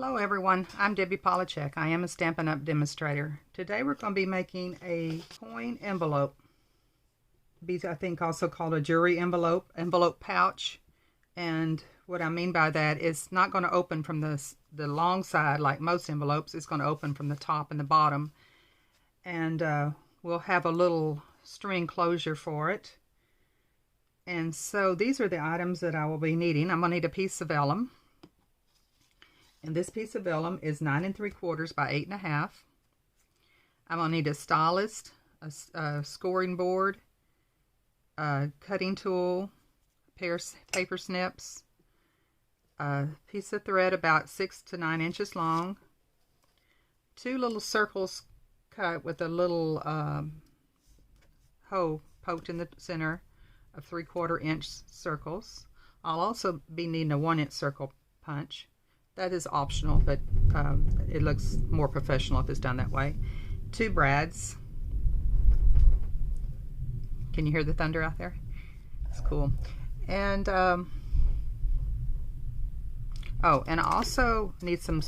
Hello everyone, I'm Debbie Polachek. I am a Stampin' Up! Demonstrator. Today we're going to be making a coin envelope. These I think also called a jewelry envelope pouch. And what I mean by that is not going to open from the long side like most envelopes. It's going to open from the top and the bottom. And we'll have a little string closure for it. And so these are the items that I will be needing. I'm going to need a piece of vellum. And this piece of vellum is 9 3/4 by 8 1/2. I'm going to need a stylus, a scoring board, a cutting tool, a pair of paper snips, a piece of thread about 6 to 9 inches long, 2 little circles cut with a little hole poked in the center of 3/4 inch circles. I'll also be needing a 1-inch circle punch. That is optional, but it looks more professional if it's done that way. 2 brads. Can you hear the thunder out there? It's cool. And oh, and I also need some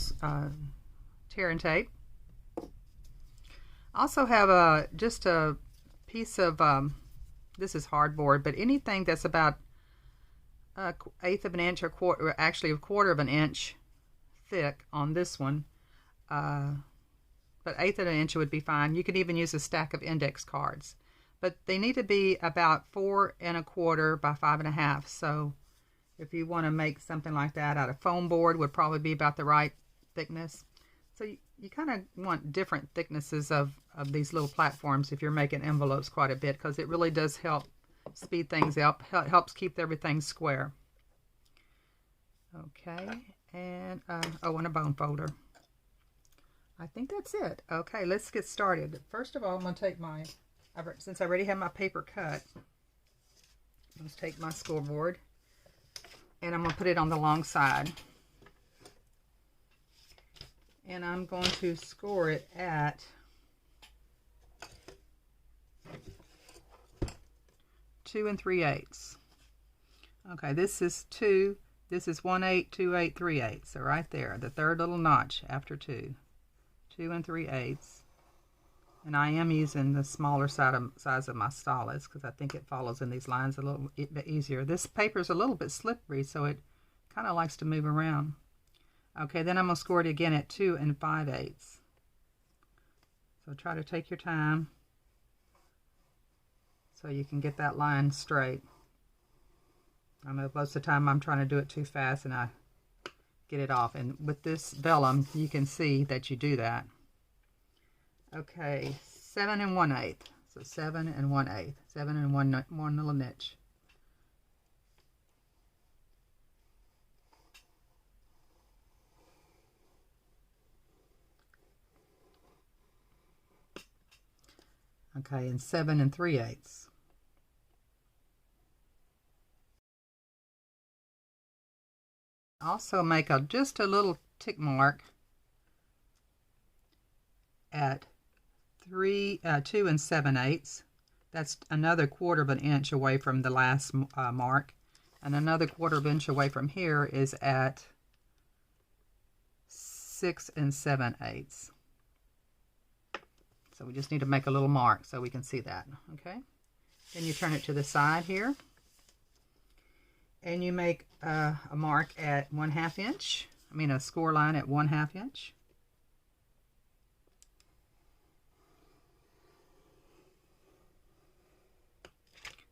tear and tape. I also have just a piece of this is hardboard, but anything that's about 1/8 of an inch or quarter, actually a 1/4 of an inch thick on this one, but 1/8 of an inch would be fine. You could even use a stack of index cards, but they need to be about 4 1/4 by 5 1/2. So if you want to make something like that out of foam board, would probably be about the right thickness. So you kind of want different thicknesses of these little platforms if you're making envelopes quite a bit, because it really does help speed things up. It helps keep everything square. Okay. And oh, and a bone folder. I think that's it. Okay, let's get started. First of all, I'm going to take my, since I already have my paper cut, let's take my scoreboard and I'm going to put it on the long side. And I'm going to score it at 2 3/8. Okay, this is 2. This is 1/8, 2/8, 3/8. So right there, the third little notch after 2. 2 3/8. And I am using the smaller size of my stylus because I think it follows in these lines a little bit easier. This paper is a little bit slippery, so it kind of likes to move around. Okay, then I'm going to score it again at 2 5/8. So try to take your time so you can get that line straight. I know most of the time I'm trying to do it too fast and I get it off. And with this vellum, you can see that you do that. Okay, 7 1/8. So 7 1/8. 7 and 1 little niche. Okay, and 7 3/8. Also make just a little tick mark at 2 7/8. That's another 1/4 of an inch away from the last mark, and another 1/4 of an inch away from here is at 6 7/8. So we just need to make a little mark so we can see that. Okay, then you turn it to the side here. And you make a mark at 1/2 inch. I mean a score line at 1/2 inch.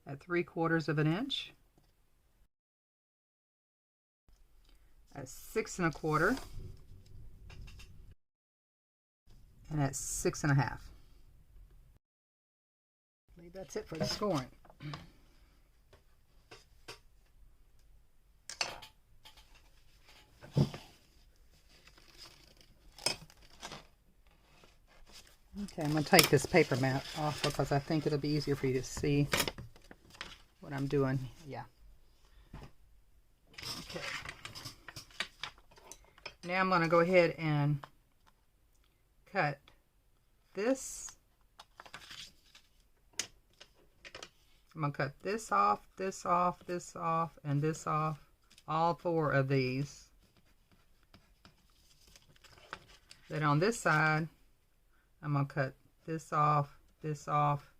At 3/4 of an inch. At 6 1/4. And at 6 1/2. I believe that's it for the scoring. Okay, I'm going to take this paper mat off because I think it'll be easier for you to see what I'm doing. Yeah. Okay. Now I'm going to go ahead and cut this. I'm going to cut this off, this off, this off, and this off. All 4 of these. Then on this side, I'm going to cut this off, this off,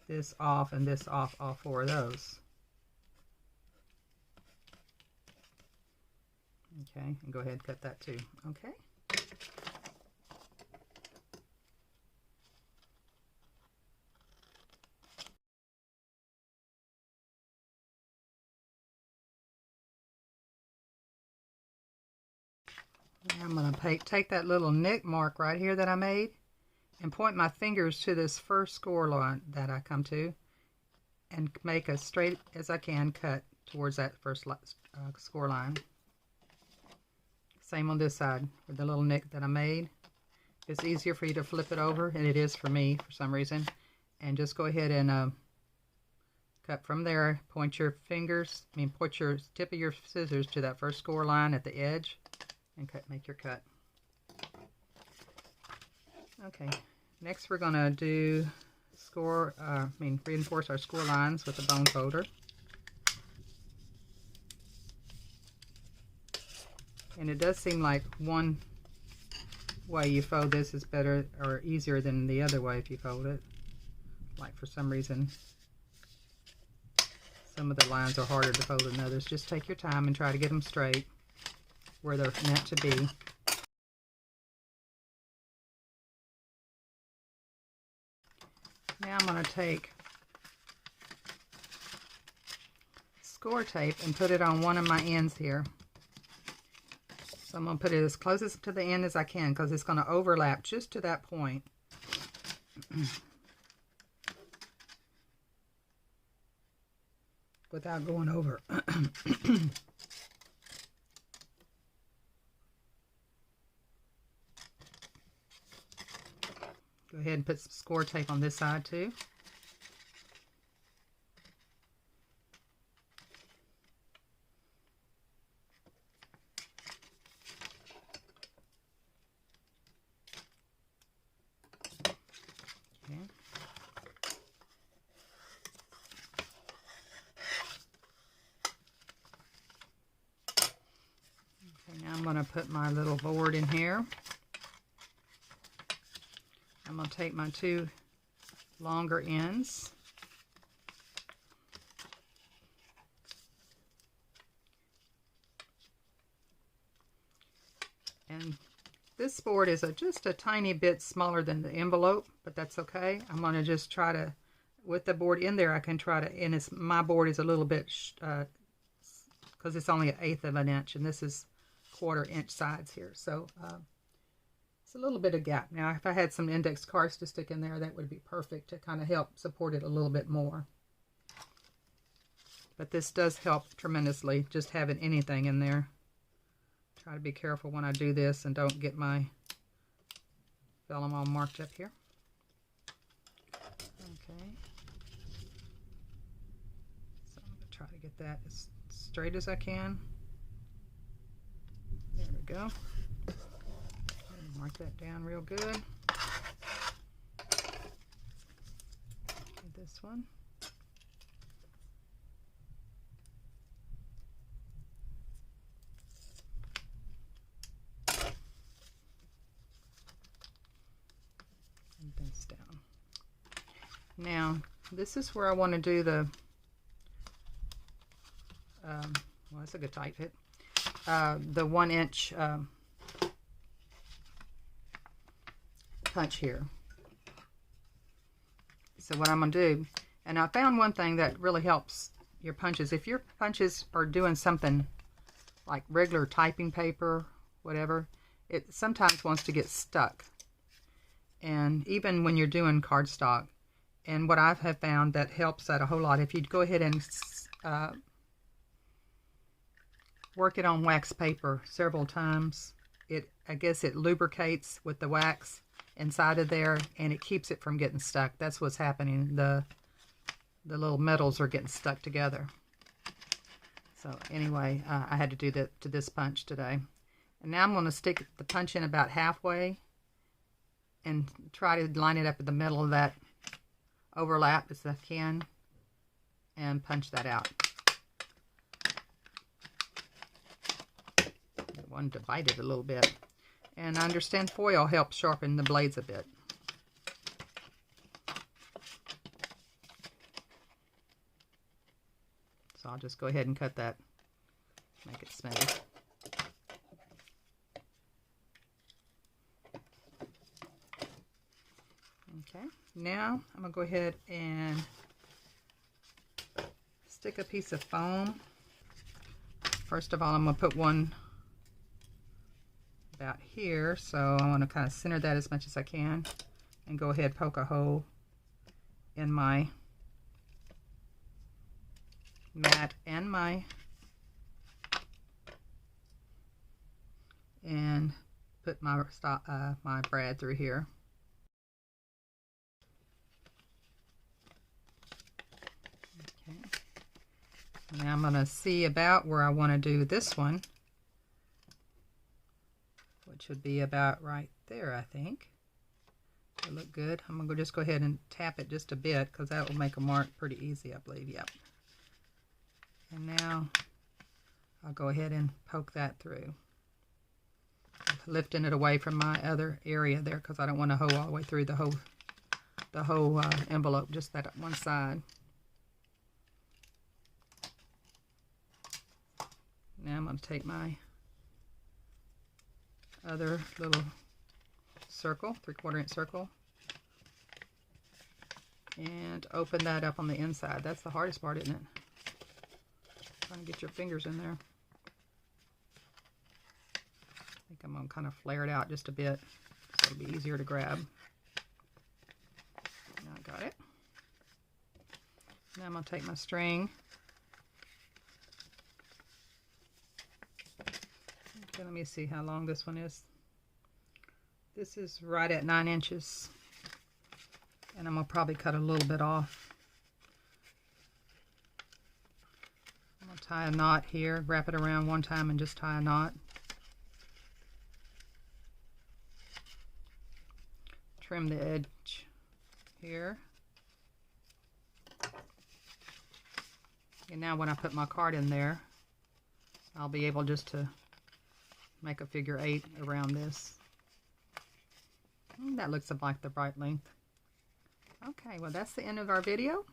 this off, and this off, all 4 of those. Okay, and go ahead and cut that too. Okay. I'm going to take that little nick mark right here that I made and point my fingers to this first score line that I come to and make as straight as I can cut towards that first score line. Same on this side with the little nick that I made. It's easier for you to flip it over, and it is for me for some reason. And just go ahead and cut from there. Point your point your tip of your scissors to that first score line at the edge and make your cut. Okay, next we're gonna do reinforce our score lines with a bone folder. And it does seem like one way you fold this is better or easier than the other way if you fold it. Like for some reason, some of the lines are harder to fold than others. Just take your time and try to get them straight where they're meant to be. Now I'm going to take score tape and put it on one of my ends here. So I'm going to put it as close to the end as I can because it's going to overlap just to that point. Without going over. Go ahead and put some score tape on this side too. Okay. Okay, now I'm going to put my little board in here. I'm going to take my 2 longer ends and this board is just a tiny bit smaller than the envelope, but that's okay. I'm going to just try to, with the board in there, I can try to, and my board is a little bit, because it's only 1/8 of an inch, and this is 1/4 inch sides here, so it's a little bit of gap. Now, if I had some index cards to stick in there, that would be perfect to kind of help support it a little bit more. But this does help tremendously, just having anything in there. Try to be careful when I do this and don't get my vellum all marked up here. Okay. So I'm going to try to get that as straight as I can. There we go. Mark that down real good. This one. And this down. Now, this is where I want to do the, well, that's a good tight fit, the 1 inch punch here. So what I'm going to do, and I found one thing that really helps your punches. If your punches are doing something like regular typing paper, whatever, it sometimes wants to get stuck. And even when you're doing cardstock, and what I have found that helps that a whole lot, if you go ahead and work it on wax paper several times, I guess it lubricates with the wax inside of there, and it keeps it from getting stuck. That's what's happening. The little metals are getting stuck together. So anyway, I had to do that to this punch today. And now I'm going to stick the punch in about halfway and try to line it up in the middle of that overlap as I can and punch that out. I wanted to bite it a little bit. And I understand foil helps sharpen the blades a bit. So I'll just go ahead and cut that, make it smooth. Okay, now I'm going to go ahead and stick a piece of foam. First of all, I'm going to put one about here, so I want to kind of center that as much as I can and go ahead and poke a hole in my mat and put my my brad through here. Okay. Now I'm going to see about where I want to do this one, which would be about right there, I think. It'll look good. I'm going to just go ahead and tap it just a bit because that will make a mark pretty easy, I believe. Yep. And now I'll go ahead and poke that through, lifting it away from my other area there because I don't want to hoe all the way through the whole envelope, just that one side. Now I'm going to take my other little circle, 3/4 inch circle, and open that up on the inside. That's the hardest part, isn't it? Trying to get your fingers in there. I think I'm going to kind of flare it out just a bit so it'll be easier to grab. Now I got it. Now I'm going to take my string. Okay, let me see how long this one is. This is right at 9 inches. And I'm going to probably cut a little bit off. I'm going to tie a knot here, wrap it around one time and just tie a knot. Trim the edge here. And now when I put my card in there, I'll be able just to make a figure 8 around this. And that looks like the right length. Okay, well that's the end of our video.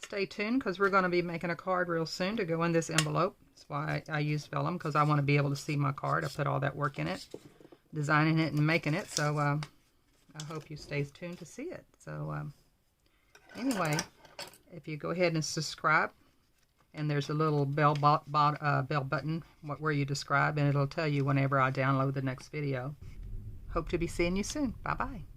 Stay tuned because we're going to be making a card real soon to go in this envelope. That's why I use Vellum, because I want to be able to see my card. I put all that work in it, designing it and making it. So I hope you stay tuned to see it. So anyway, if you go ahead and subscribe, and there's a little bell button where you subscribe, and it'll tell you whenever I download the next video. Hope to be seeing you soon. Bye-bye.